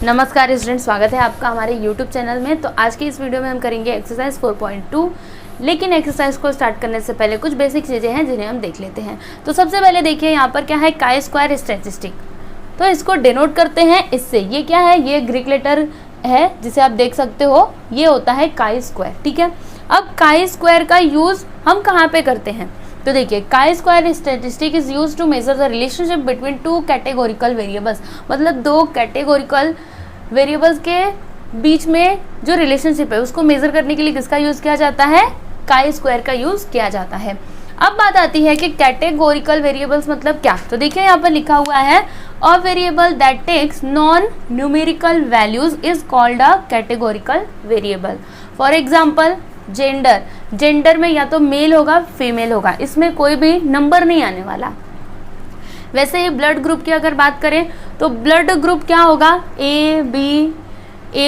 नमस्कार स्टूडेंट, स्वागत है आपका हमारे YouTube चैनल में। तो आज की इस वीडियो में हम करेंगे एक्सरसाइज 4.2। लेकिन एक्सरसाइज को स्टार्ट करने से पहले कुछ बेसिक चीज़ें हैं जिन्हें हम देख लेते हैं। तो सबसे पहले देखिए यहाँ पर क्या है, काई स्क्वायर स्टैटिस्टिक। तो इसको डिनोट करते हैं इससे। ये क्या है, ये ग्रीक लेटर है जिसे आप देख सकते हो, ये होता है काई स्क्वायर। ठीक है, अब काई स्क्वायर का यूज़ हम कहाँ पे करते हैं? तो देखिए, chi square statistic is used to measure the relationship between two categorical variables. मतलब दो कैटेगोरिकल वेरिएबल्स के बीच में जो रिलेशनशिप है उसको मेजर करने के लिए किसका यूज किया जाता है? काई स्क्वायर का यूज किया जाता है। अब बात आती है कि कैटेगोरिकल वेरिएबल्स मतलब क्या। तो देखिए यहाँ पर लिखा हुआ है, a variable that takes non numerical values is called a categorical variable. For example gender, gender में या तो मेल होगा फीमेल होगा, इसमें कोई भी नंबर नहीं आने वाला। वैसे ही ब्लड ग्रुप की अगर बात करें तो ब्लड ग्रुप क्या होगा? ए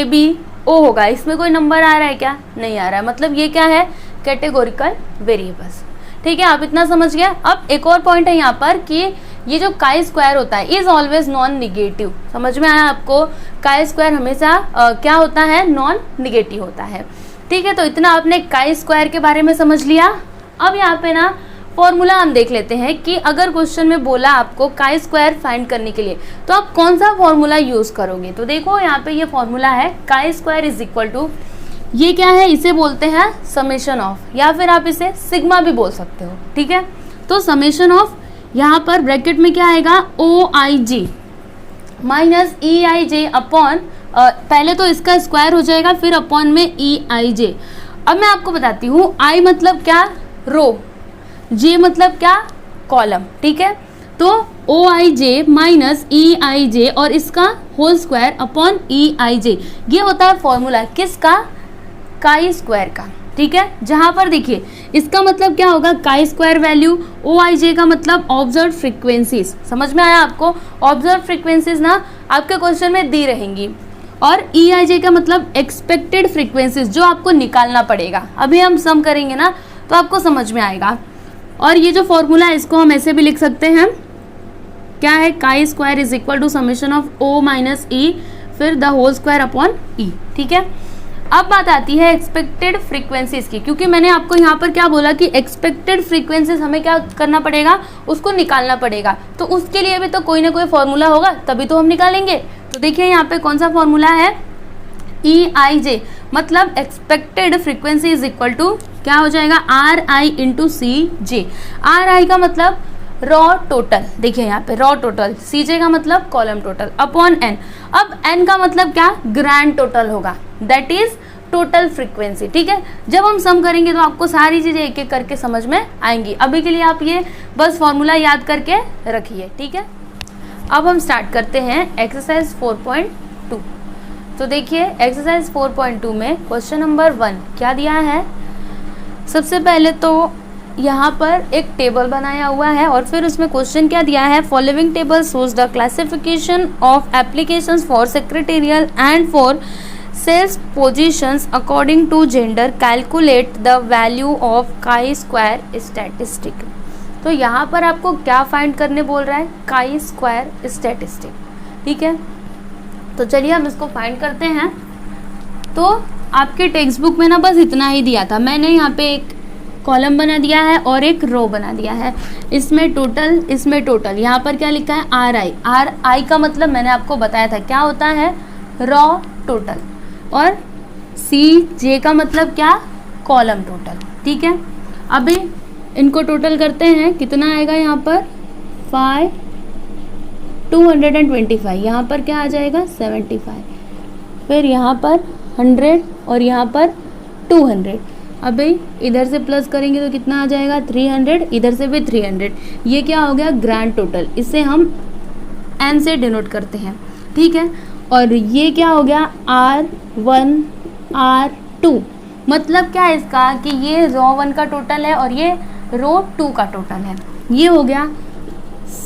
बी ओ होगा, इसमें कोई नंबर आ रहा है क्या? नहीं आ रहा है। मतलब ये क्या है? Categorical variables. ठीक है, आप इतना समझ गए। अब एक और पॉइंट है यहाँ पर कि ये जो काई स्क्वायर होता है इज ऑलवेज नॉन निगेटिव। समझ में आया आपको? काई स्क्वायर हमेशा क्या होता है? नॉन निगेटिव होता है। ठीक है, तो इतना आपने काई स्क्वायर के बारे में समझ लिया। अब यहाँ पे ना फॉर्मूला हम देख लेते हैं कि अगर क्वेश्चन में बोला आपको काई स्क्वायर फाइंड करने के लिए तो आप कौन सा फॉर्मूला यूज करोगे। तो देखो यहाँ पे ये फॉर्मूला है, chi square is equal to, ये क्या है, इसे बोलते हैं समेशन ऑफ, या फिर आप इसे सिग्मा भी बोल सकते हो। ठीक है, तो समेशन ऑफ यहाँ पर ब्रैकेट में क्या आएगा? ओ आई जी minus E i J upon, पहले तो इसका स्क्वायर हो जाएगा फिर अपॉन में ई आई जे। अब मैं आपको बताती हूँ, आई मतलब क्या? रो, जे मतलब क्या? कॉलम। ठीक है, तो ओ आई जे माइनस ई आई जे और इसका whole square upon E i जे, ये होता है फॉर्मूला किसका? काई स्क्वायर का। ठीक है, जहां पर देखिए इसका मतलब क्या होगा? काई स्क्वायर वैल्यू, ओ आई जे का मतलब ऑब्जर्व फ्रीक्वेंसीज। समझ में आया आपको? ऑब्जर्व फ्रीक्वेंसीज ना आपके क्वेश्चन में दी रहेंगी, और ई आई जे का मतलब एक्सपेक्टेड फ्रीक्वेंसीज जो आपको निकालना पड़ेगा। अभी हम सम करेंगे ना तो आपको समझ में आएगा। और ये जो फॉर्मूला है इसको हम ऐसे भी लिख सकते हैं, क्या है? Chi square is equal to summation of O minus E फिर the whole square upon E. ठीक है, अब बात आती है एक्सपेक्टेड फ्रीक्वेंसीज की, क्योंकि मैंने आपको यहाँ पर क्या बोला कि एक्सपेक्टेड फ्रीक्वेंसीज हमें क्या करना पड़ेगा? उसको निकालना पड़ेगा। तो उसके लिए भी तो कोई ना कोई फॉर्मूला होगा, तभी तो हम निकालेंगे। तो देखिए यहाँ पे कौन सा फॉर्मूला है? ई आई जे मतलब expected frequency is equal to क्या हो जाएगा? R i into c j. R i का मतलब रॉ टोटल, देखिए यहाँ पे रॉ टोटल, सी जे का मतलब कॉलम टोटल अपॉन एन। अब एन का मतलब क्या? ग्रैंड टोटल होगा, दैट इज टोटल फ्रीक्वेंसी। ठीक है, जब हम सम करेंगे तो आपको सारी चीजें एक एक करके समझ में आएंगी। अभी के लिए आप ये बस फॉर्मूला याद करके रखिए। ठीक है, अब हम स्टार्ट करते हैं एक्सरसाइज 4.2। तो देखिए एक्सरसाइज 4.2 में क्वेश्चन नंबर 1 क्या दिया है? सबसे पहले तो यहाँ पर एक टेबल बनाया हुआ है और फिर उसमें क्वेश्चन क्या दिया है? Following table shows the classification of applications for secretarial and for sales positions according to gender, calculate the value of chi square statistic. तो यहाँ पर आपको क्या फाइंड करने बोल रहा है? Chi square statistic. ठीक है, तो चलिए हम इसको फाइंड करते हैं। तो आपके टेक्स्ट बुक में ना बस इतना ही दिया था, मैंने यहाँ पे एक कॉलम बना दिया है और एक रो बना दिया है। इसमें टोटल, इसमें टोटल। यहाँ पर क्या लिखा है? Are I. आर आई का मतलब मैंने आपको बताया था क्या होता है? Raw total. और सी जे का मतलब क्या? Column total. ठीक है, अभी इनको टोटल करते हैं, कितना आएगा यहाँ पर? 225। यहाँ पर क्या आ जाएगा? 75। फिर यहाँ पर 100 और यहाँ पर 200। अभी इधर से प्लस करेंगे तो कितना आ जाएगा? 300, इधर से भी 300। ये क्या हो गया? Grand total. इसे हम एन से डिनोट करते हैं। ठीक है, और ये क्या हो गया? R1 R2। मतलब क्या है इसका? कि ये रो 1 का टोटल है और ये रो 2 का टोटल है। ये हो गया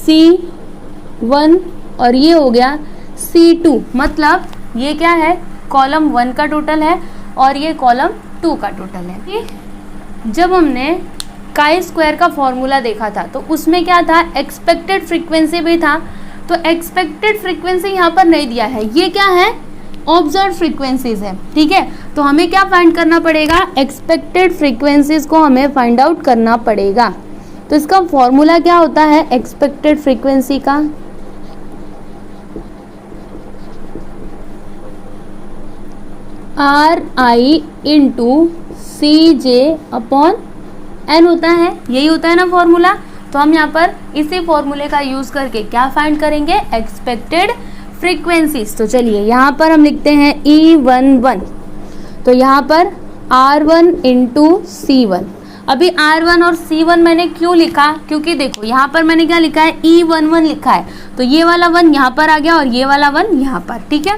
C1 और ये हो गया C2। मतलब ये क्या है? कॉलम 1 का टोटल है और ये कॉलम 2 का टोटल है। जब हमने काई स्क्वायर का फॉर्मूला देखा था तो उसमें क्या था? एक्सपेक्टेड फ्रीक्वेंसी भी था। तो एक्सपेक्टेड फ्रीक्वेंसी यहाँ पर नहीं दिया है, ये क्या है, ऑब्जर्व फ्रीक्वेंसीज है, ठीक है। तो हमें क्या फाइंड करना पड़ेगा, एक्सपेक्टेड फ्रीक्वेंसीज को हमें फाइंड आउट करना पड़ेगा। तो इसका फॉर्मूला क्या होता है एक्सपेक्टेड फ्रीक्वेंसी का, RI इंटू CJ/N होता है, यही होता है ना फॉर्मूला। तो हम यहाँ पर इसी फॉर्मूले का यूज करके क्या फाइंड करेंगे, एक्सपेक्टेड फ्रीक्वेंसीज। तो चलिए यहाँ पर हम लिखते हैं E11, तो यहाँ पर R1 इंटू C1। अभी R1 और C1 मैंने क्यों लिखा, क्योंकि देखो यहाँ पर मैंने क्या लिखा है, E11 लिखा है, तो ये वाला 1 यहाँ पर आ गया और ये वाला 1 यहाँ पर, ठीक है।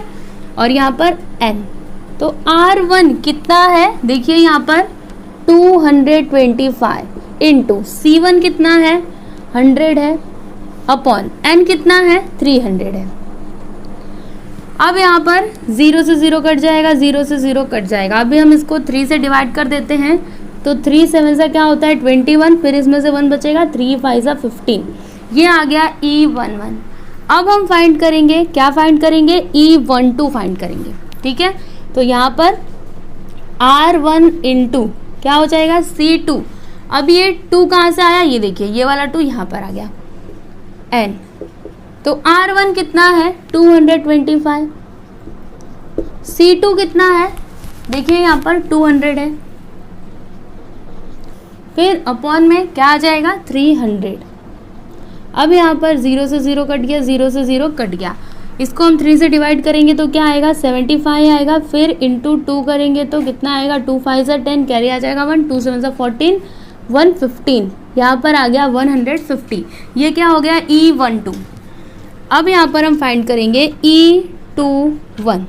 और यहाँ पर N, तो R1 कितना है, देखिए यहाँ पर 225 इंटू C1 कितना है, 100 है, अपॉन N कितना है, 300 है। अब यहाँ पर 0 से 0 कट जाएगा, 0 से 0 कट जाएगा। अभी हम इसको 3 से डिवाइड कर देते हैं, तो 3 7 से क्या होता है 21, फिर इसमें से 1 बचेगा, 3 5 15, ये आ गया E11। अब हम फाइंड करेंगे, क्या फाइंड करेंगे, E12 फाइंड करेंगे, ठीक है। तो यहाँ पर R1 इंटू क्या हो जाएगा, C2। अब ये 2 कहाँ से आया, ये देखिए ये वाला 2 यहाँ पर आ गया, N। तो R1 कितना है 225, C2 कितना है, देखिए यहाँ पर 200 है, फिर अपॉन में क्या आ जाएगा 300। अब यहाँ पर 0 से 0 कट गया, 0 से 0 कट गया, इसको हम 3 से डिवाइड करेंगे तो क्या आएगा 75 आएगा, फिर इंटू 2 करेंगे तो कितना आएगा 2 5 10, कैरी आ जाएगा 1, 2 7 14, 115, यहाँ पर आ गया 150। ये क्या हो गया E12। अब यहाँ पर हम फाइंड करेंगे E21,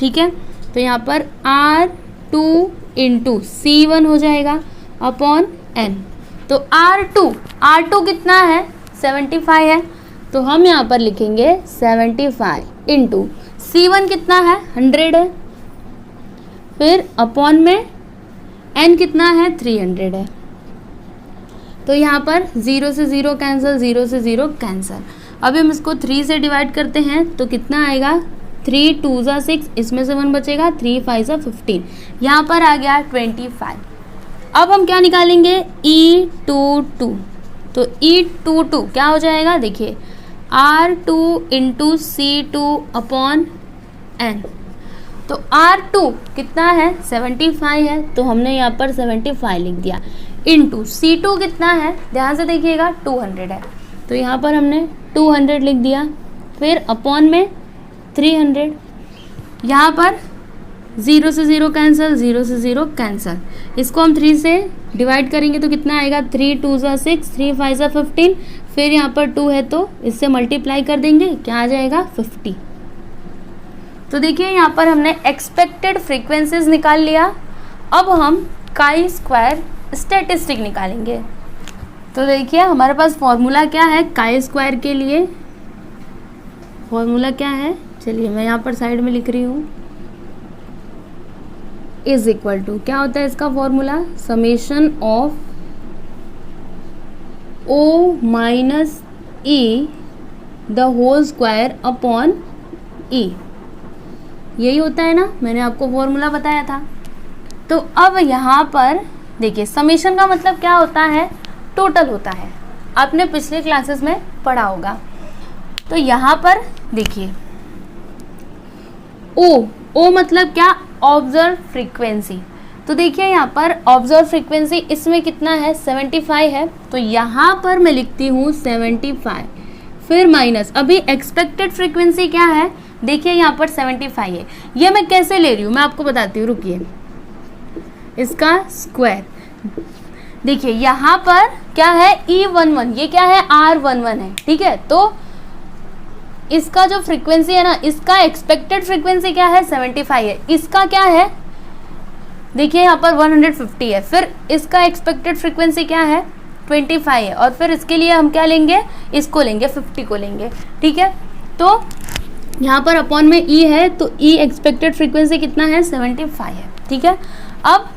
ठीक है। तो यहाँ पर R2 इंटू C1 हो जाएगा अपॉन N। तो R2 कितना है 75 है, तो हम यहाँ पर लिखेंगे 75 इंटू C1 कितना है 100 है, फिर अपॉन में N कितना है 300 है। तो यहाँ पर 0 से 0 कैंसिल, 0 से 0 कैंसिल। अभी हम इसको 3 से डिवाइड करते हैं तो कितना आएगा 3 2 6, इसमें से 1 बचेगा, 3 5 15, यहाँ पर आ गया 25। अब हम क्या निकालेंगे E22। तो E22 क्या हो जाएगा, देखिए R2 into C2 upon N। तो R2 कितना है 75 है, तो हमने यहाँ पर 75 लिख दिया, इंटू C2 कितना है, ध्यान से देखिएगा 200 है, तो यहाँ पर हमने 200 लिख दिया, फिर अपॉन में 300, यहाँ पर 0 से 0 कैंसिल, 0 से 0 कैंसिल। इसको हम 3 से डिवाइड करेंगे तो कितना आएगा 3 2 6, 3 5 15, फिर यहाँ पर 2 है तो इससे मल्टीप्लाई कर देंगे, क्या आ जाएगा 50। तो देखिए यहाँ पर हमने एक्सपेक्टेड फ्रीक्वेंसीज निकाल लिया। अब हम काई स्क्वायर स्टैटिस्टिक निकालेंगे। तो देखिए हमारे पास फॉर्मूला क्या है काई स्क्वायर के लिए, फॉर्मूला क्या है, चलिए मैं यहाँ पर साइड में लिख रही हूँ, इज इक्वल टू क्या होता है इसका formula, summation of O minus E the whole square upon E, यही होता है ना, मैंने आपको फॉर्मूला बताया था। तो अब यहाँ पर देखिए समेशन का मतलब क्या होता है, टोटल होता है, आपने पिछले क्लासेस में पढ़ा होगा। तो यहाँ पर देखिए O मतलब क्या, ऑब्जर्व फ्रीक्वेंसी। तो देखिए यहाँ पर ऑब्जर्व फ्रीक्वेंसी इसमें कितना है 75 है, तो यहाँ पर मैं लिखती हूँ 75, फिर माइनस अभी एक्सपेक्टेड फ्रीक्वेंसी क्या है, देखिए यहाँ पर 75 है, ये मैं कैसे ले रही हूँ मैं आपको बताती हूँ, रुकिए, इसका स्क्वायर। देखिए यहाँ पर क्या है E11, ये क्या है R11 है, ठीक है। तो इसका जो फ्रीक्वेंसी है ना, इसका एक्सपेक्टेड फ्रीक्वेंसी क्या है 75 है, इसका क्या है देखिए यहाँ पर 150 है, फिर इसका एक्सपेक्टेड फ्रीक्वेंसी क्या है 25 है, और फिर इसके लिए हम क्या लेंगे, इसको लेंगे 50 को लेंगे, ठीक है। तो यहाँ पर अपॉन में E है, तो E एक्सपेक्टेड फ्रीक्वेंसी कितना है 75 है, ठीक है। अब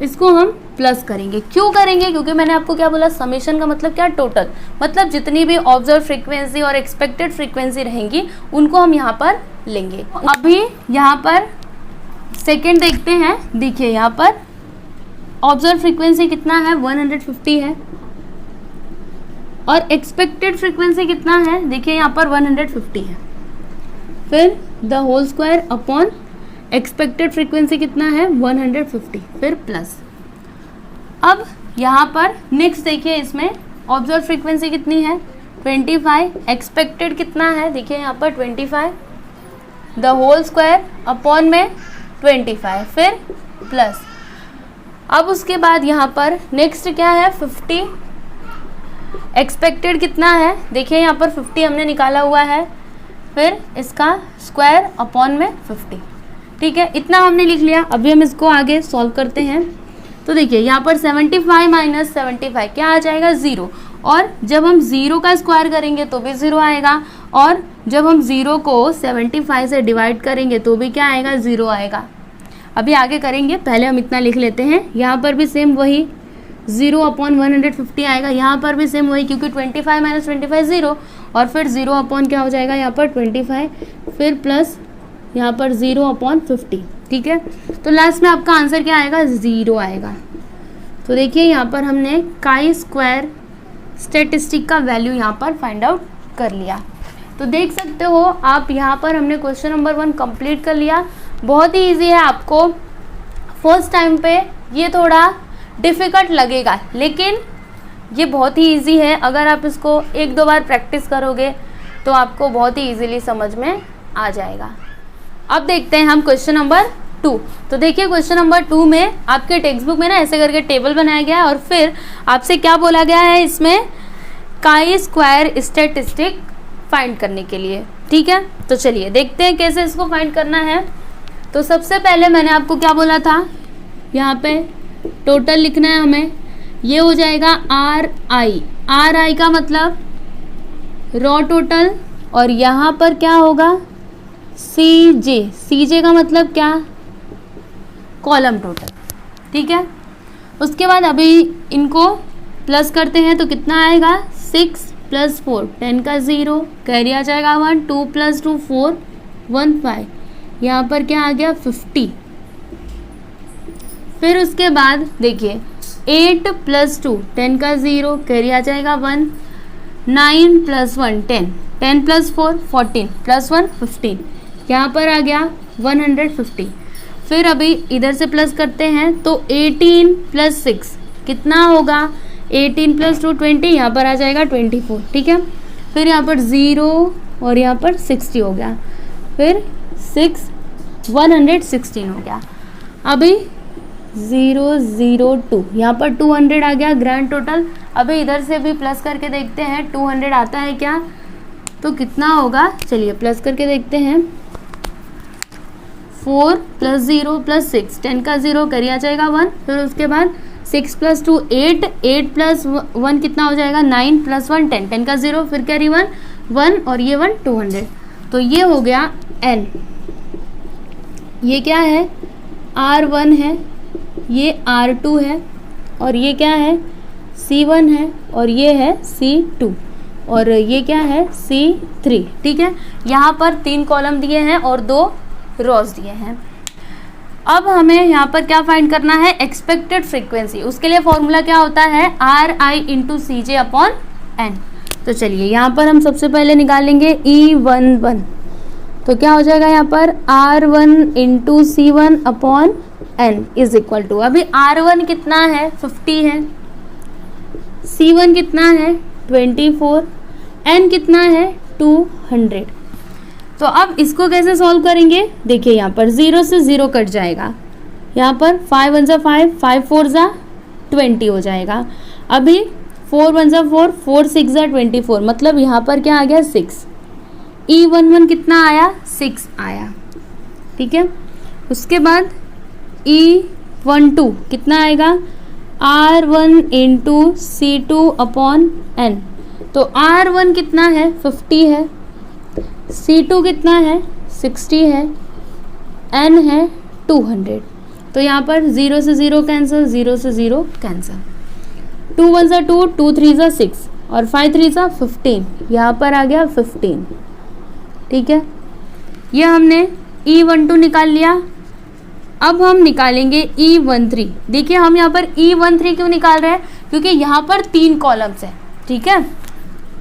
इसको हम प्लस करेंगे। क्यों करेंगे? क्योंकि मैंने आपको क्या बोला, समेशन का मतलब क्या, टोटल, मतलब जितनी भी ऑब्जर्व फ्रीक्वेंसी और एक्सपेक्टेड फ्रीक्वेंसी रहेंगी उनको हम यहाँ पर लेंगे। अभी यहाँ पर सेकेंड देखते हैं। देखिए यहाँ पर ऑब्जर्व फ्रीक्वेंसी कितना है, 150 है, और एक्सपेक्टेड फ्रीक्वेंसी कितना है, देखिए यहाँ पर 150 है। फिर the whole square upon expected frequency कितना है, 150, फिर प्लस। अब यहाँ पर नेक्स्ट देखिए, इसमें ऑब्जर्व फ्रीक्वेंसी कितनी है, 25, एक्सपेक्टेड कितना है, देखिए यहाँ पर 25, द होल स्क्वायर अपॉन में 25, फिर प्लस। अब उसके बाद यहाँ पर नेक्स्ट क्या है, 50, एक्सपेक्टेड कितना है, देखिए यहाँ पर 50 हमने निकाला हुआ है, फिर इसका स्क्वायर अपॉन में 50। ठीक है, इतना हमने लिख लिया। अभी हम इसको आगे सॉल्व करते हैं। तो देखिए यहाँ पर 75 माइनस 75 क्या आ जाएगा, 0, और जब हम 0 का स्क्वायर करेंगे तो भी 0 आएगा, और जब हम 0 को 75 से डिवाइड करेंगे तो भी क्या आएगा, 0 आएगा। अभी आगे करेंगे, पहले हम इतना लिख लेते हैं। यहाँ पर भी सेम वही 0 अपॉन 150 आएगा, यहाँ पर भी सेम वही, क्योंकि 25 माइनस 25 0, और फिर 0 अपॉन क्या हो जाएगा यहाँ पर 25, फिर प्लस यहाँ पर 0 अपॉन 50। ठीक है, तो लास्ट में आपका आंसर क्या आएगा, 0 आएगा। तो देखिए यहाँ पर हमने काई स्क्वायर स्टैटिस्टिक का वैल्यू यहाँ पर फाइंड आउट कर लिया। तो देख सकते हो आप, यहाँ पर हमने क्वेश्चन नंबर 1 कंप्लीट कर लिया। बहुत ही इजी है, आपको फर्स्ट टाइम पे ये थोड़ा डिफ़िकल्ट लगेगा, लेकिन ये बहुत ही इजी है। अगर आप इसको 1-2 बार प्रैक्टिस करोगे तो आपको बहुत ही इजीली समझ में आ जाएगा। अब देखते हैं हम क्वेश्चन नंबर 2। तो देखिए क्वेश्चन नंबर 2 में आपके टेक्स्ट बुक में ना ऐसे करके टेबल बनाया गया है, और फिर आपसे क्या बोला गया है, इसमें काई स्क्वायर स्टैटिस्टिक फाइंड करने के लिए। ठीक है, तो चलिए देखते हैं कैसे इसको फाइंड करना है। तो सबसे पहले मैंने आपको क्या बोला था, यहाँ पे टोटल लिखना है हमें। ये हो जाएगा आर आई का मतलब रॉ टोटल, और यहाँ पर क्या होगा, सी जे का मतलब क्या, कॉलम टोटल। ठीक है, उसके बाद अभी इनको प्लस करते हैं तो कितना आएगा, 6 + 4 10 का 0, कैरी आ जाएगा 1, 2 + 2 4 15, यहाँ पर क्या आ गया 50। फिर उसके बाद देखिए 8 + 2 10 का 0, कैरी आ जाएगा 1, 9 + 1 10, 10 + 4 14 + 1 15, यहाँ पर आ गया 150। फिर अभी इधर से प्लस करते हैं तो 18 + 6 कितना होगा, 18 + 2 20, यहाँ पर आ जाएगा 24। ठीक है, फिर यहाँ पर 0 और यहाँ पर 60 हो गया, फिर 6 116 हो गया। अभी 002 यहाँ पर 200 आ गया ग्रैंड टोटल। अभी इधर से भी प्लस करके देखते हैं 200 आता है क्या, तो कितना होगा, चलिए प्लस करके देखते हैं। 4 + 0 + 6 10 का 0, करी आ जाएगा 1, फिर उसके बाद 6 + 2 8, 8 + 1 कितना हो जाएगा 9 + 1 10, 10 का 0, फिर कैरी 1 और ये 1 200। तो ये हो गया n। ये क्या है, R1 है, ये R2 है, और ये क्या है C1 है, और ये है C2, और ये क्या है C3। ठीक है, यहाँ पर 3 कॉलम दिए हैं और 2 रोज दिए हैं। अब हमें यहाँ पर क्या फाइंड करना है, एक्सपेक्टेड फ्रीक्वेंसी। उसके लिए फॉर्मूला क्या होता है, RI × CJ/N। तो चलिए यहाँ पर हम सबसे पहले निकालेंगे E11। तो क्या हो जाएगा यहाँ पर R1 × C1/N = अभी R1 कितना है 50 है, C1 कितना है 24, N कितना है 200। तो अब इसको कैसे सॉल्व करेंगे, देखिए यहाँ पर 0 से 0 कट जाएगा, यहाँ पर 5 1 5, 5 4 20 हो जाएगा। अभी 4 1 4, 4 6 24, मतलब यहाँ पर क्या आ गया 6। E11 कितना आया 6 आया। ठीक है, उसके बाद E12 कितना आएगा, R1 × C2/N। तो R1 कितना है 50 है, C2 कितना है 60 है, N है 200। तो यहाँ पर 0 से 0 कैंसिल, 0 से 0 कैंसिल। 2 1 ज़ा 2, 2 3 ज़ा 6 और 5 3 ज़ा 15, यहाँ पर आ गया 15। ठीक है, ये हमने E12 निकाल लिया। अब हम निकालेंगे E13। देखिए हम यहाँ पर E13 क्यों निकाल रहे हैं, क्योंकि यहाँ पर 3 कॉलम्स है। ठीक है,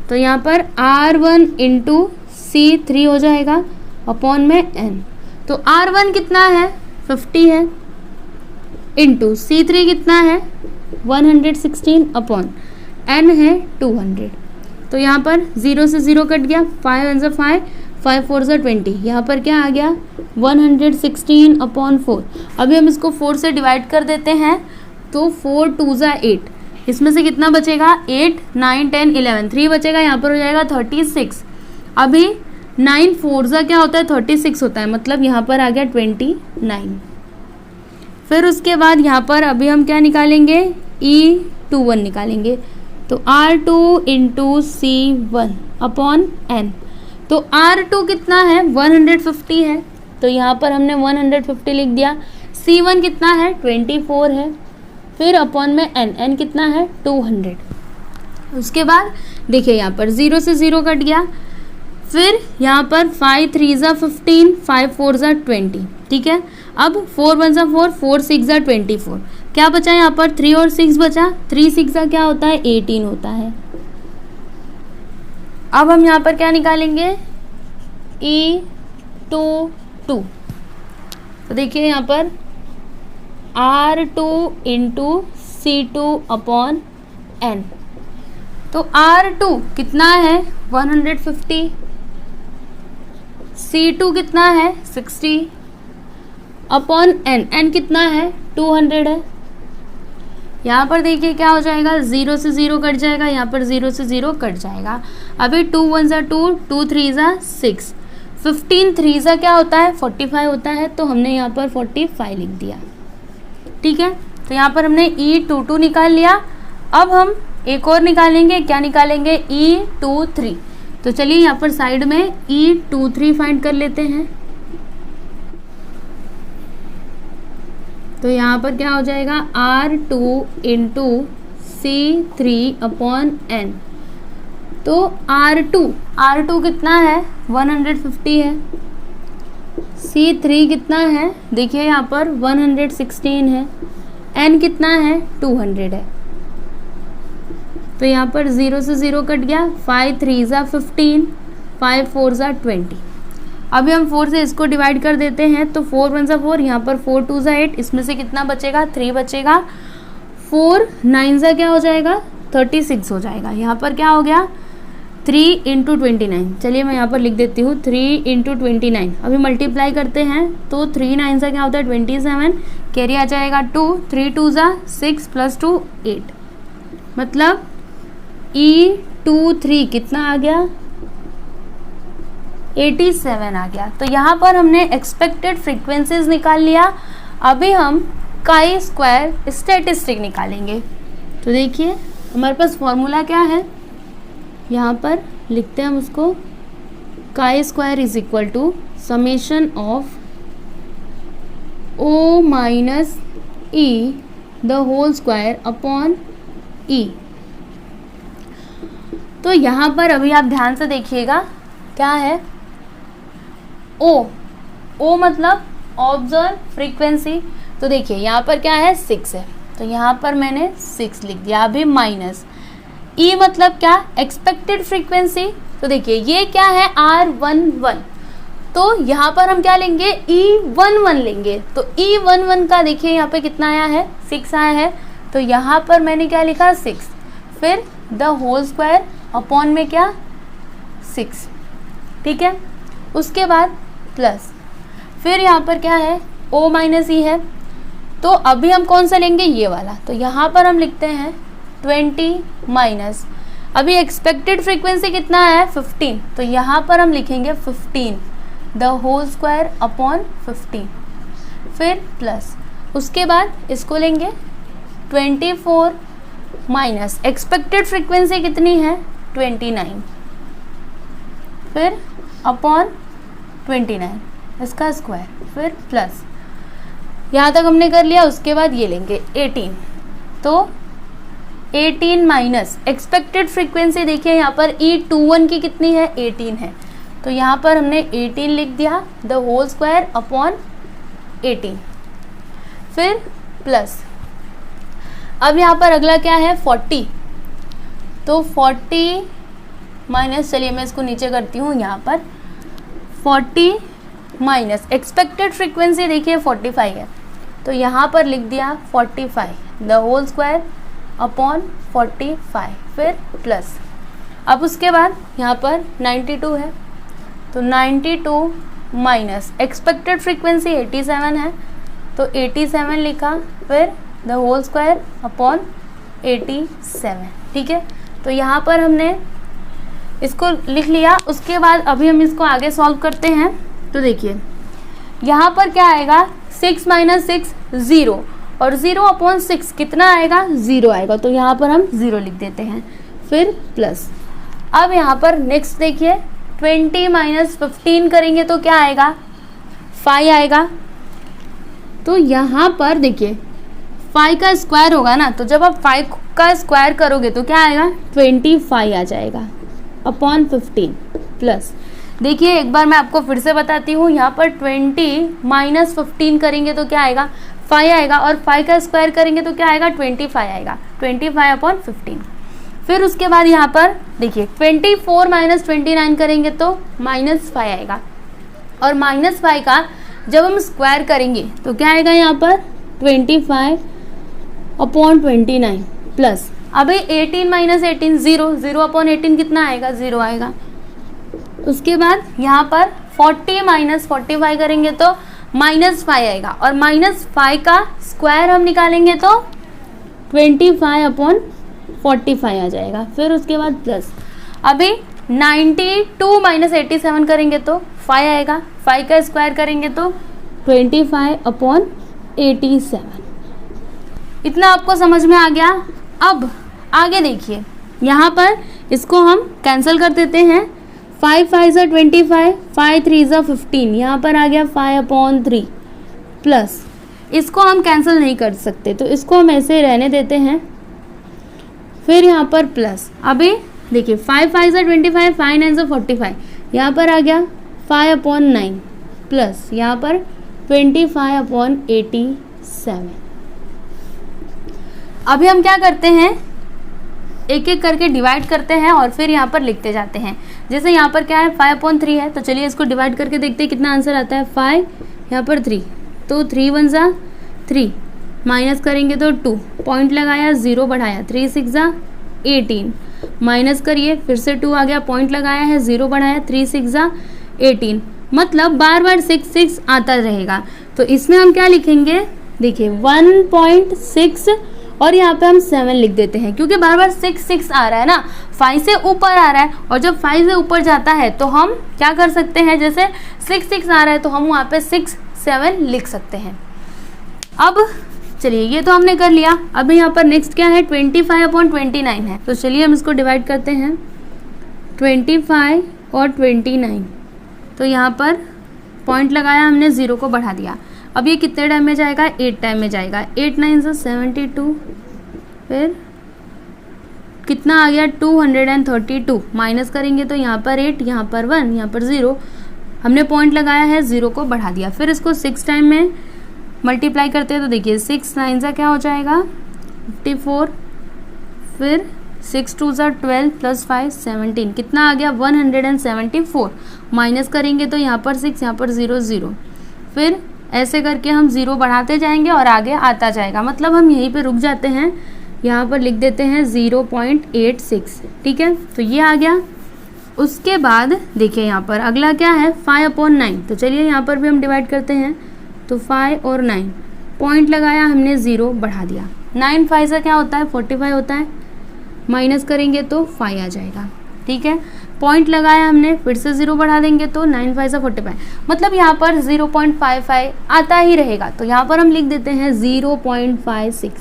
तो यहाँ पर R1 इंटू C3 हो जाएगा अपॉन में N। तो R1 कितना है 50 है, इंटू C3 कितना है 116 अपॉन N है 200। तो यहाँ पर 0 से 0 कट गया, 5 1 ज़ा 5, 5 4 ज़ा 20, यहाँ पर क्या आ गया 116 अपॉन 4। अभी हम इसको 4 से डिवाइड कर देते हैं, तो 4 2 ज़ा 8, इसमें से कितना बचेगा 8 9 10 11, 3 बचेगा, यहाँ पर हो जाएगा 36। अभी 9 4 ज़ा क्या होता है 36 होता है, मतलब यहाँ पर आ गया 29। फिर उसके बाद यहाँ पर अभी हम क्या निकालेंगे E21 निकालेंगे। तो R2 into C1 upon N। तो R2 कितना है 150 है, तो यहाँ पर हमने 150 लिख दिया। C1 कितना है 24 है, फिर अपॉन में N कितना है 200। उसके बाद देखिए यहाँ पर 0 से 0 कट गया, फिर यहाँ पर 5 3 ज़ा 15, 5 4 ज़ा 20। ठीक है, अब 4 1 ज़ा 4, 4 6 ज़ा 24, क्या बचा यहाँ पर 3 और 6 बचा, 3 6 ज़ा क्या होता है 18 होता है। अब हम यहाँ पर क्या निकालेंगे E22। तो देखिए यहाँ पर R2 into C2 upon N। तो R2 कितना है 150, C2 कितना है 60 अपॉन N कितना है 200 है। यहाँ पर देखिए क्या हो जाएगा 0 से 0 कट जाएगा, यहाँ पर 0 से 0 कट जाएगा। अभी 2 1 ज़ा 2, 2 3 ज़ा 6, 15 3 ज़ा क्या होता है 45 होता है, तो हमने यहाँ पर 45 लिख दिया। ठीक है, तो यहाँ पर हमने E22 निकाल लिया। अब हम एक और निकालेंगे, क्या निकालेंगे E23। तो चलिए यहाँ पर साइड में E23 फाइंड कर लेते हैं। तो यहाँ पर क्या हो जाएगा R2 into C3 upon N। तो R2 कितना है 150 है, C3 कितना है देखिए यहाँ पर 116 है, N कितना है 200 है। तो यहाँ पर 0 से 0 कट गया, 5 3 ज़ा 15, 5 4 ज़ा 20। अभी हम 4 से इसको डिवाइड कर देते हैं, तो 4 1 ज़ा 4, यहाँ पर 4 2 ज़ा 8, इसमें से कितना बचेगा 3 बचेगा, 4 9 ज़ा क्या हो जाएगा 36 हो जाएगा। यहाँ पर क्या हो गया 3 इंटू 29। चलिए मैं यहाँ पर लिख देती हूँ 3 इंटू 29। अभी मल्टीप्लाई करते हैं, तो 3 9 ज़ा क्या होता है 27, कैरी आ जाएगा 2, 3 2 ज़ा 6 प्लस 2 8, मतलब E23 कितना आ गया 87 आ गया। तो यहाँ पर हमने एक्सपेक्टेड फ्रीक्वेंसीज निकाल लिया। अभी हम काई स्क्वायर स्टैटिस्टिक निकालेंगे। तो देखिए हमारे पास फॉर्मूला क्या है, यहाँ पर लिखते हैं हम उसको, chi square is equal to summation of O minus E the whole square upon E। तो यहाँ पर अभी आप ध्यान से देखिएगा क्या है O मतलब ऑब्जर्व फ्रीक्वेंसी। तो देखिए यहाँ पर क्या है 6 है, तो यहाँ पर मैंने 6 लिख दिया। अभी माइनस E मतलब क्या एक्सपेक्टेड फ्रीक्वेंसी। तो देखिए ये क्या है R11, तो यहाँ पर हम क्या लेंगे E11 लेंगे। तो E11 का देखिए यहाँ पे कितना आया है 6 आया है, तो यहाँ पर मैंने क्या लिखा 6, फिर द होल स्क्वायर अपॉन में क्या 6। ठीक है, उसके बाद प्लस, फिर यहाँ पर क्या है O माइनस E है, तो अभी हम कौन सा लेंगे ये वाला। तो यहाँ पर हम लिखते हैं 20 माइनस, अभी एक्सपेक्टेड फ्रीक्वेंसी कितना है 15, तो यहाँ पर हम लिखेंगे 15 द होल स्क्वायर अपॉन 15, फिर प्लस, उसके बाद इसको लेंगे 24 माइनस एक्सपेक्टेड फ्रीक्वेंसी कितनी है 29, फिर अपॉन 29 इसका स्क्वायर, फिर प्लस यहाँ तक हमने कर लिया। उसके बाद ये लेंगे 18, तो 18 माइनस एक्सपेक्टेड फ्रीक्वेंसी देखिए यहाँ पर E21 की कितनी है, 18 है, तो यहाँ पर हमने 18 लिख दिया, द होल स्क्वायर अपॉन 18, फिर प्लस। अब यहाँ पर अगला क्या है 40, तो 40 माइनस, चलिए मैं इसको नीचे करती हूँ, यहाँ पर 40 माइनस एक्सपेक्टेड फ्रीक्वेंसी देखिए 45 है, तो यहाँ पर लिख दिया 45, द होल स्क्वायर अपॉन 45, फिर प्लस। अब उसके बाद यहाँ पर 92 है, तो 92 माइनस एक्सपेक्टेड फ्रीक्वेंसी 87 है, तो 87 लिखा, फिर द होल स्क्वायर अपॉन 87, ठीक है। तो यहाँ पर हमने इसको लिख लिया। उसके बाद अभी हम इसको आगे सॉल्व करते हैं। तो देखिए यहाँ पर क्या आएगा, 6 माइनस 6 0, और 0 अपॉन 6 कितना आएगा, 0 आएगा, तो यहाँ पर हम 0 लिख देते हैं, फिर प्लस। अब यहाँ पर नेक्स्ट देखिए 20 माइनस 15 करेंगे तो क्या आएगा, 5 आएगा। तो यहाँ पर देखिए 5 का स्क्वायर होगा ना, तो जब आप 5 का स्क्वायर करोगे तो क्या आएगा, 25 आ जाएगा अपॉन 15 प्लस। देखिए एक बार मैं आपको फिर से बताती हूँ, यहाँ पर 20 माइनस 15 करेंगे तो क्या आएगा, 5 आएगा, और 5 का स्क्वायर करेंगे तो क्या आएगा, 25 आएगा, 25 अपॉन 15। फिर उसके बाद यहाँ पर देखिए 24 माइनस 29 करेंगे तो -5 आएगा, और -5 का जब हम स्क्वायर करेंगे तो क्या आएगा, यहाँ पर 25 अपॉन 29 प्लस। अभी 18 माइनस 18 0, 0 अपॉन 18 कितना आएगा, 0 आएगा। उसके बाद यहाँ पर 40 माइनस 45 करेंगे तो -5 आएगा, और -5 का स्क्वायर हम निकालेंगे तो 25 अपॉन 45 आ जाएगा, फिर उसके बाद प्लस। अभी 92 माइनस 87 करेंगे तो 5 आएगा, 5 का स्क्वायर करेंगे तो 25 अपॉन 87। इतना आपको समझ में आ गया। अब आगे देखिए यहाँ पर इसको हम कैंसिल कर देते हैं, 5 5 ज़ा 25, 5 3 ज़ा 15, यहाँ पर आ गया 5 अपॉन 3 प्लस। इसको हम कैंसिल नहीं कर सकते तो इसको हम ऐसे रहने देते हैं, फिर यहाँ पर प्लस। अभी देखिए 5 5 ज़ा 25, 5 9 ज़ा 45, यहाँ पर आ गया 5 अपॉन 9 प्लस, यहाँ पर 25 अपॉन 87। अभी हम क्या करते हैं, एक एक करके डिवाइड करते हैं और फिर यहाँ पर लिखते जाते हैं। जैसे यहाँ पर क्या है, 5 अपॉन 3 है, तो चलिए इसको डिवाइड करके देखते हैं कितना आंसर आता है। 5 यहाँ पर 3, तो 3 1 ज़ा 3, माइनस करेंगे तो 2, पॉइंट लगाया 0 बढ़ाया, 3 6 ज़ा 18, माइनस करिए फिर से 2 आ गया, पॉइंट लगाया है 0 बढ़ाया, 3 6 ज़ा 18, मतलब बार बार 6 6 आता रहेगा। तो इसमें हम क्या लिखेंगे, देखिए 1.6 और यहाँ पे हम 7 लिख देते हैं, क्योंकि बार बार 6 6 आ रहा है ना, 5 से ऊपर आ रहा है, और जब 5 से ऊपर जाता है तो हम क्या कर सकते हैं, जैसे 6 6 आ रहा है तो हम वहाँ पे 6 7 लिख सकते हैं। अब चलिए ये तो हमने कर लिया। अब यहाँ पर नेक्स्ट क्या है, 25 अपॉन 29 है, तो चलिए हम इसको डिवाइड करते हैं, 25 और 29, तो यहाँ पर पॉइंट लगाया हमने, 0 को बढ़ा दिया। अब ये कितने टाइम में जाएगा, 8 टाइम में जाएगा, 8 9 से 72, फिर कितना आ गया 232, माइनस करेंगे तो यहाँ पर 8, यहाँ पर 1, यहाँ पर 0, हमने पॉइंट लगाया है, 0 को बढ़ा दिया। फिर इसको 6 टाइम में मल्टीप्लाई करते हैं तो देखिए 6 9 ज़ा क्या हो जाएगा 54, फिर 6 2 ज़ा 12 प्लस 5 17, कितना आ गया 174, माइनस करेंगे तो यहाँ पर 6, यहाँ पर 0 0, फिर ऐसे करके हम 0 बढ़ाते जाएंगे और आगे आता जाएगा, मतलब हम यहीं पे रुक जाते हैं, यहाँ पर लिख देते हैं 0.86, ठीक है, तो ये आ गया। उसके बाद देखिए यहाँ पर अगला क्या है, 5 अपॉन 9, तो चलिए यहाँ पर भी हम डिवाइड करते हैं, तो 5 और 9, पॉइंट लगाया हमने, 0 बढ़ा दिया, 9 5 से क्या होता है 45 होता है, माइनस करेंगे तो 5 आ जाएगा, ठीक है, पॉइंट लगाया हमने, फिर से 0 बढ़ा देंगे तो 9 5 से 45, मतलब यहाँ पर 0.55 आता ही रहेगा, तो यहाँ पर हम लिख देते हैं 0.56।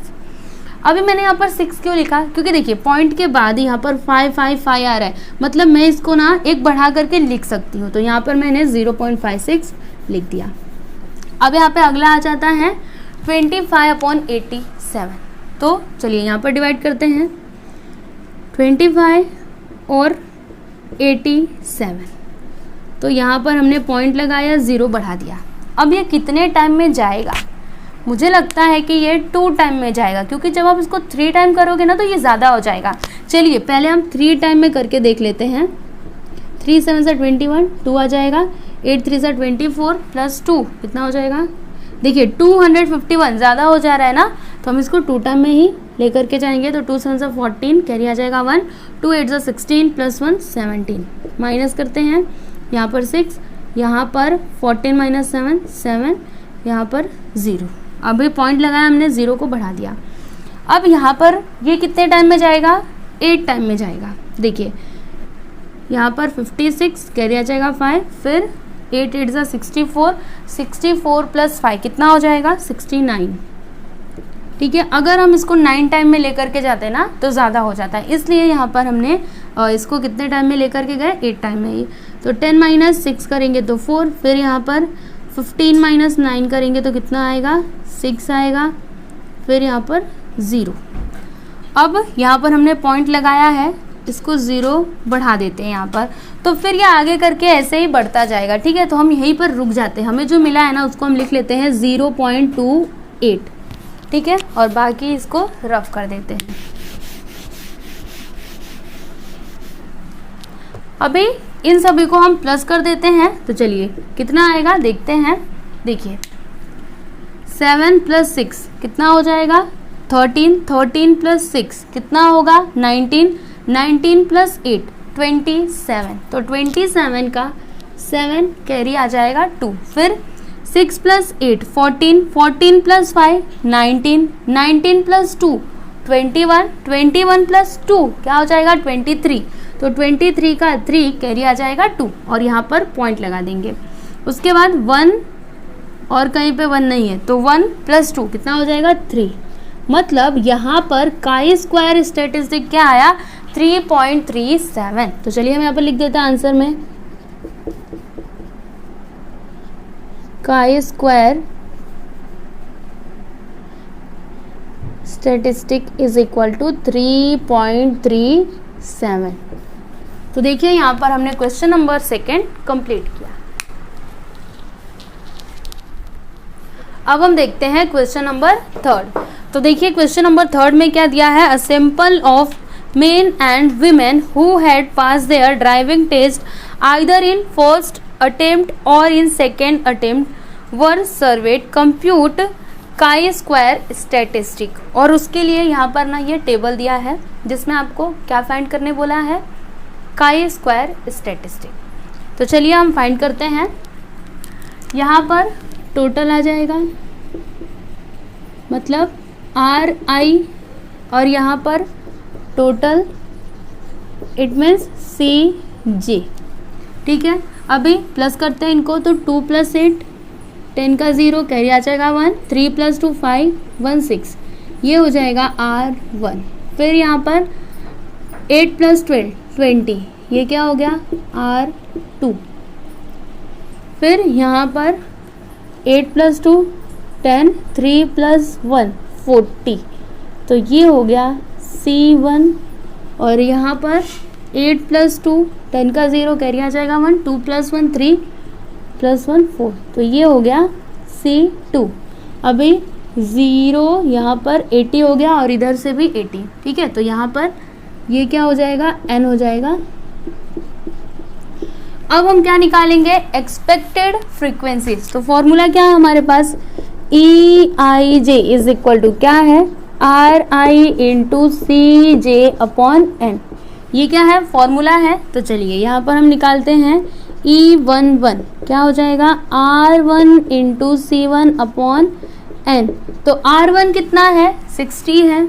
अभी मैंने यहाँ पर 6 क्यों लिखा, क्योंकि देखिए पॉइंट के बाद यहाँ पर 5 5 5 आ रहा है, मतलब मैं इसको ना एक बढ़ा करके लिख सकती हूँ, तो यहाँ पर मैंने 0.56 लिख दिया। अब यहाँ पे अगला आ जाता है 25/87। तो चलिए यहाँ पर डिवाइड करते हैं 25 और 87। तो यहाँ पर हमने पॉइंट लगाया, 0 बढ़ा दिया। अब ये कितने टाइम में जाएगा? मुझे लगता है कि ये 2 टाइम में जाएगा, क्योंकि जब आप इसको 3 टाइम करोगे ना तो ये ज़्यादा हो जाएगा। चलिए पहले हम 3 टाइम में करके देख लेते हैं। 3 7 से 21, 2 आ जाएगा। 8 3 से 24 प्लस 2 कितना हो जाएगा? देखिए 251 ज़्यादा हो जा रहा है ना, तो हम इसको 2 टाइम में ही लेकर के जाएंगे। तो 2 7 से 14, कैरी आ जाएगा 1। 2 8 से 16 प्लस 1 17। माइनस करते हैं, यहाँ पर 6, यहाँ पर 14 माइनस 7 7, यहाँ पर 0। अभी पॉइंट लगाया हमने, 0 को बढ़ा दिया। अब यहाँ पर ये कितने टाइम में जाएगा? 8 टाइम में जाएगा। देखिए यहाँ पर 56, कैरी आ जाएगा 5, फिर 8 8 से 64, 64 प्लस 5 कितना हो जाएगा? 69। ठीक है, अगर हम इसको 9 टाइम में लेकर के जाते हैं ना तो ज़्यादा हो जाता है, इसलिए यहाँ पर हमने इसको कितने टाइम में लेकर के गए? 8 टाइम में ही। तो 10 माइनस 6 करेंगे तो 4, फिर यहाँ पर 15 माइनस 9 करेंगे तो कितना आएगा? 6 आएगा, फिर यहाँ पर 0। अब यहाँ पर हमने पॉइंट लगाया है, इसको 0 बढ़ा देते हैं यहाँ पर, तो फिर ये आगे करके ऐसे ही बढ़ता जाएगा। ठीक है, तो हम यहीं पर रुक जाते हैं। हमें जो मिला है ना उसको हम लिख लेते हैं 0.28। ठीक है, और बाकी इसको रफ कर देते हैं। अभी इन सभी को हम प्लस कर देते हैं, तो चलिए कितना आएगा देखते हैं। देखिए 7 प्लस 6 कितना हो जाएगा? 13, 13 प्लस 6 कितना होगा? 19, 19 प्लस 8 27। तो 27 का 7 कैरी आ जाएगा 2। फिर 6 प्लस 8 14, 14 प्लस 5 19, 19 प्लस 2 21, 21 प्लस 2 क्या हो जाएगा? 23। तो 23 का 3 कैरी आ जाएगा 2, और यहाँ पर पॉइंट लगा देंगे। उसके बाद 1 और कहीं पे 1 नहीं है, तो 1 प्लस 2 कितना हो जाएगा? 3। मतलब यहाँ पर काई स्क्वायर स्टैटिस्टिक क्या आया? 3.37। तो चलिए हम यहाँ पर लिख देते हैं आंसर में, chi square statistic is equal to 3.37। तो देखिए यहाँ पर हमने क्वेश्चन नंबर 2 कंप्लीट किया। अब हम देखते हैं क्वेश्चन नंबर 3। तो देखिए क्वेश्चन नंबर 3 में क्या दिया है? A sample of men and women who had passed their driving test either in first attempt or in second attempt were surveyed. Compute chi-square statistic। और उसके लिए यहाँ पर ना ये टेबल दिया है जिसमें आपको क्या फाइंड करने बोला है? chi-square statistic। तो चलिए हम फाइंड करते हैं। यहाँ पर टोटल आ जाएगा, मतलब RI, और यहाँ पर टोटल इट मीन्स CJ। ठीक है, अभी प्लस करते हैं इनको, तो 2 प्लस 8 10 का 0 कैरी आ जाएगा 1, 3 प्लस 2 5 1 6, ये हो जाएगा R1। फिर यहाँ पर 8 प्लस 12 20, ये क्या हो गया? R2। फिर यहाँ पर 8 प्लस 2 10, 3 प्लस 1 40, तो ये हो गया C1। और यहाँ पर 8 प्लस 2 10 का 0 कैरी आ जाएगा 1, 2 प्लस 1 3 प्लस 1 4, तो ये हो गया C2। अभी 0 यहाँ पर 80 हो गया और इधर से भी 80। ठीक है, तो यहाँ पर ये क्या हो जाएगा? N हो जाएगा। अब हम क्या निकालेंगे? Expected frequencies. तो फॉर्मूला क्या है हमारे पास? EIJ इज इक्वल टू क्या है? RI into CJ upon N। ये क्या है? फॉर्मूला है। तो चलिए यहाँ पर हम निकालते हैं E11 क्या हो जाएगा? R1 into C1 upon N। तो R1 कितना है? 60 है,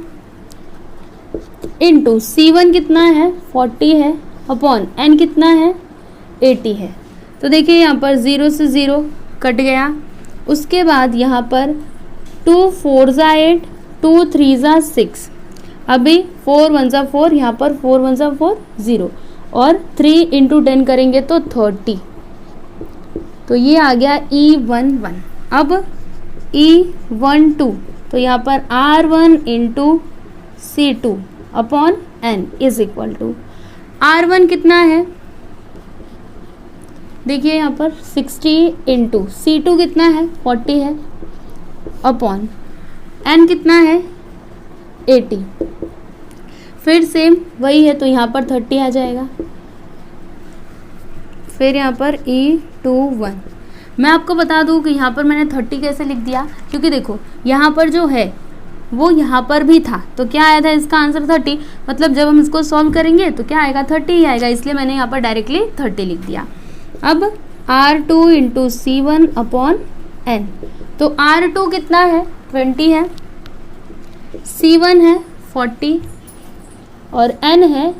इंटू C1 कितना है? 40 है, अपॉन N कितना है? 80 है। तो देखिए यहाँ पर 0 से 0 कट गया। उसके बाद यहाँ पर 2 4 ज़ा 8, 2 3 ज़ा 6, अभी 4 1 ज़ा 4, यहाँ पर 4 1 ज़ा 4 0, और 3 इंटू 10 करेंगे तो 30। तो ये आ गया E11। अब E12, तो यहाँ पर R1 into C2 upon N is equal to R1 कितना है, देखिए यहाँ पर 60 इंटू C2 कितना है 40 है अपॉन N कितना है 80, फिर सेम वही है तो यहाँ पर 30 आ जाएगा। फिर यहाँ पर E21, मैं आपको बता दूँ कि यहाँ पर मैंने 30 कैसे लिख दिया, क्योंकि देखो यहाँ पर जो है वो यहाँ पर भी था, तो क्या आया था इसका आंसर 30, मतलब जब हम इसको सॉल्व करेंगे तो क्या आएगा 30 ही आएगा, इसलिए मैंने यहाँ पर डायरेक्टली 30 लिख दिया। अब R2 into C1 upon N, तो R2 कितना है 20 है, C1 है 40 और N है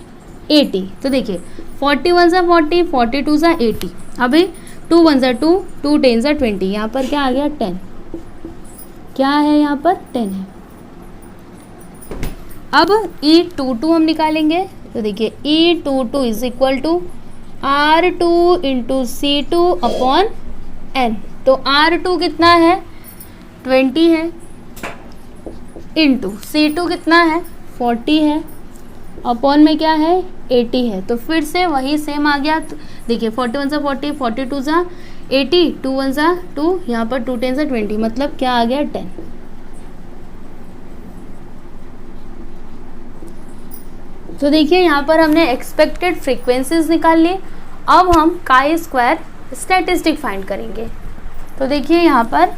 80, तो देखिए 41 सा 40, 42 सा 80, अभी 2 1 सा 2, 2 10 सा 20, यहाँ पर क्या आ गया 10, क्या है यहाँ पर 10 है। अब E22 हम निकालेंगे, तो देखिए E22 is equal to R2 into C2 upon N, तो R2 कितना है 20 है इंटू C2 कितना है 40 है अपॉन में क्या है 80 है, तो फिर से वही सेम आ गया। देखिए 41 सा 40, 42 सा 80, 2 1 सा 2, यहाँ पर 2 10 सा 20, मतलब क्या आ गया 10। तो देखिए यहाँ पर हमने एक्सपेक्टेड फ्रीक्वेंसीज निकाल ली। अब हम काई स्क्वायर स्टैटिस्टिक फाइंड करेंगे। तो देखिए यहाँ पर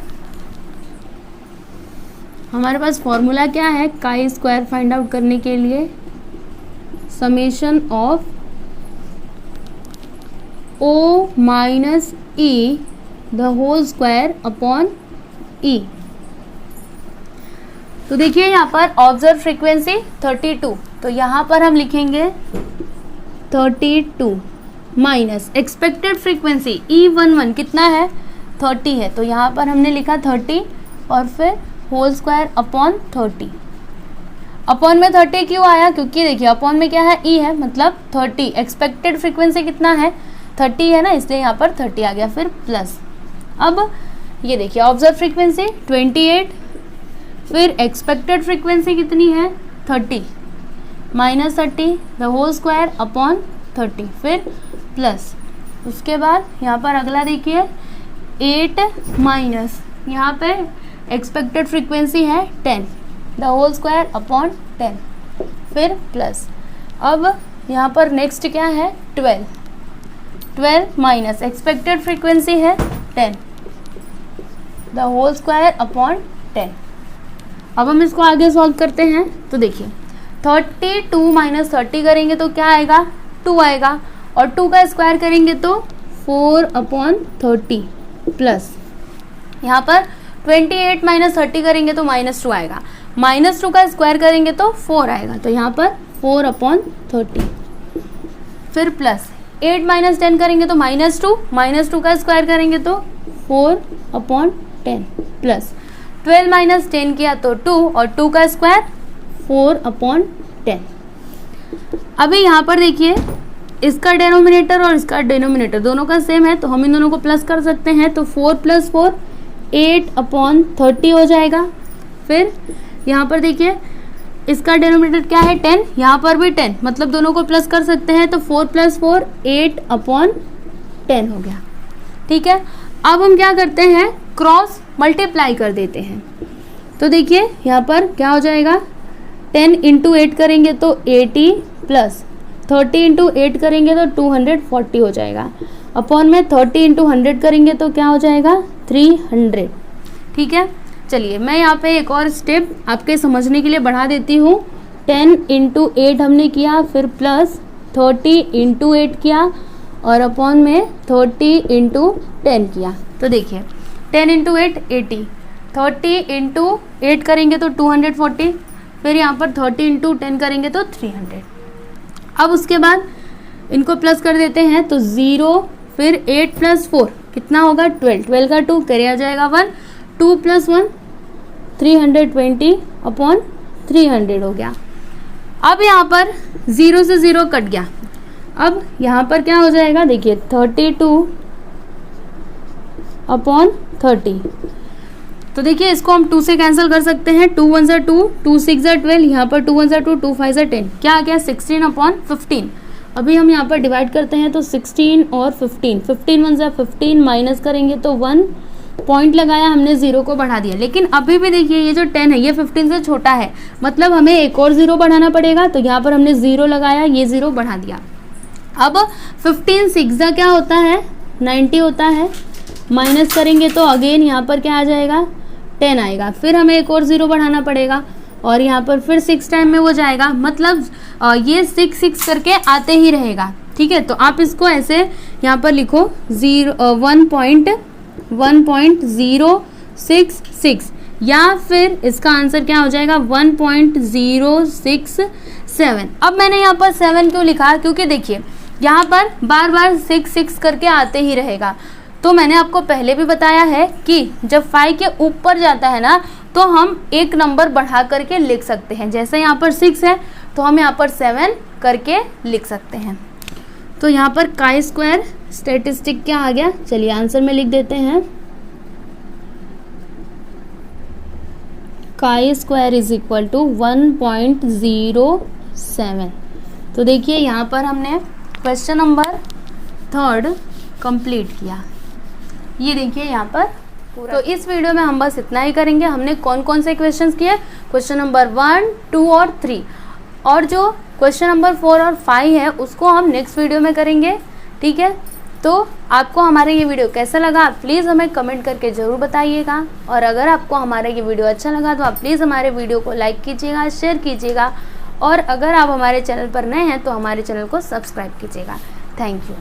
हमारे पास फॉर्मूला क्या है काई स्क्वायर फाइंड आउट करने के लिए, summation of O minus E the whole square upon E। तो देखिए यहाँ पर ऑब्जर्व फ्रीक्वेंसी 32, तो यहाँ पर हम लिखेंगे 32 माइनस एक्सपेक्टेड फ्रीक्वेंसी E11 कितना है 30 है, तो यहाँ पर हमने लिखा 30 और फिर होल स्क्वायर अपॉन 30। अपॉन में 30 क्यों आया, क्योंकि देखिए अपॉन में क्या है E है, मतलब 30, एक्सपेक्टेड फ्रीक्वेंसी कितना है 30 है ना, इसलिए यहाँ पर 30 आ गया, फिर प्लस। अब ये देखिए ऑब्जर्व फ्रीक्वेंसी 28, फिर एक्सपेक्टेड फ्रीक्वेंसी कितनी है 30 minus 30 the whole square upon 30, फिर प्लस। उसके बाद यहाँ पर अगला देखिए 8 माइनस यहाँ पे एक्सपेक्टेड फ्रीक्वेंसी है 10 द होल स्क्वायर अपॉन 10, फिर प्लस। अब यहाँ पर नेक्स्ट क्या है 12 माइनस एक्सपेक्टेड फ्रीक्वेंसी है 10 द होल स्क्वायर अपॉन 10। अब हम इसको आगे सॉल्व करते हैं। तो देखिए 32 माइनस 30 करेंगे तो क्या आएगा 2 आएगा, और 2 का स्क्वायर करेंगे तो 4 अपॉन 30 प्लस यहाँ पर 28 माइनस 30 करेंगे तो -2 आएगा, -2 का स्क्वायर करेंगे तो 4 आएगा, तो यहाँ पर 4 अपॉन 30, फिर प्लस 8 माइनस 10 करेंगे तो -2 का स्क्वायर करेंगे तो 4 अपॉन 10 प्लस 12 माइनस 10 किया तो 2 और 2 का स्क्वायर 4 अपॉन 10। अभी यहाँ पर देखिए इसका डेनोमिनेटर और इसका डेनोमिनेटर दोनों का सेम है, तो हम इन दोनों को प्लस कर सकते हैं, तो 4 + 4 8 अपॉन 30 हो जाएगा। फिर यहाँ पर देखिए इसका डेनोमिनेटर क्या है 10, यहाँ पर भी 10, मतलब दोनों को प्लस कर सकते हैं, तो 4 + 4 8 अपॉन 10 हो गया। ठीक है, अब हम क्या करते हैं क्रॉस मल्टीप्लाई कर देते हैं। तो देखिए यहाँ पर क्या हो जाएगा 10 × 8 करेंगे तो 80 प्लस 30 × 8 करेंगे तो 240 हो जाएगा, अपॉन में 30 × 100 करेंगे तो क्या हो जाएगा 300। ठीक है, चलिए मैं यहाँ पे एक और स्टेप आपके समझने के लिए बढ़ा देती हूँ। 10 × 8 हमने किया, फिर प्लस 30 × 8 किया और अपॉन में 30 × 10 किया। तो देखिए 10 × 8 80, 30 × 8 करेंगे तो 240, फिर यहाँ पर 30 × 10 करेंगे तो 300। अब उसके बाद इनको प्लस कर देते हैं, तो 0 फिर 8 + 4 कितना होगा 12, 12 का 2 कैरी आ जाएगा 1, 2 + 1 320 अपॉन 300 हो गया। अब यहाँ पर 0 से 0 कट गया, अब यहाँ पर क्या हो जाएगा देखिए 32 अपॉन 30, तो देखिए इसको हम 2 से कैंसिल कर सकते हैं, 2 1 ज़ा 2, 2 6 ज़ा 12, यहाँ पर 2 1 ज़ा 2, 2 5 ज़ा 10, क्या आ गया 16/15। अभी हम यहाँ पर डिवाइड करते हैं तो 16 और 15, 15 1 ज़ा 15, माइनस करेंगे तो 1, पॉइंट लगाया हमने, 0 को बढ़ा दिया। लेकिन अभी भी देखिए ये जो 10 है ये 15 से छोटा है, मतलब हमें एक और 0 बढ़ाना पड़ेगा। तो यहाँ पर हमने 0 लगाया, ये 0 बढ़ा दिया। अब 15 6 ज़ा क्या होता है 90 होता है, माइनस करेंगे तो अगेन यहाँ पर क्या आ जाएगा 10 आएगा, फिर हमें एक और 0 बढ़ाना पड़ेगा और यहाँ पर फिर 6 टाइम में वो जाएगा, मतलब ये 6 6 करके आते ही रहेगा। ठीक है, तो आप इसको ऐसे यहाँ पर लिखो 1.066 या फिर इसका आंसर क्या हो जाएगा 1.067। अब मैंने यहाँ पर 7 क्यों लिखा, क्योंकि देखिए यहाँ पर बार बार 6 6 करके आते ही रहेगा। तो मैंने आपको पहले भी बताया है कि जब 5 के ऊपर जाता है ना तो हम एक नंबर बढ़ा करके लिख सकते हैं। जैसे यहाँ पर 6 है तो हम यहाँ पर 7 करके लिख सकते हैं। तो यहाँ पर काई स्क्वायर स्टैटिस्टिक क्या आ गया, चलिए आंसर में लिख देते हैं। काई स्क्वायर इज इक्वल टू 1.07। तो देखिए यहाँ पर हमने क्वेश्चन नंबर 3 कंप्लीट किया। ये देखिए यहाँ पर पूरा। तो इस वीडियो में हम बस इतना ही करेंगे। हमने कौन कौन से क्वेश्चंस किए, क्वेश्चन नंबर 1, 2 और 3, और जो क्वेश्चन नंबर 4 और 5 है उसको हम नेक्स्ट वीडियो में करेंगे। ठीक है, तो आपको हमारा ये वीडियो कैसा लगा प्लीज़ हमें कमेंट करके ज़रूर बताइएगा। और अगर आपको हमारा ये वीडियो अच्छा लगा तो आप प्लीज़ हमारे वीडियो को लाइक कीजिएगा, शेयर कीजिएगा, और अगर आप हमारे चैनल पर नए हैं तो हमारे चैनल को सब्सक्राइब कीजिएगा। Thank you.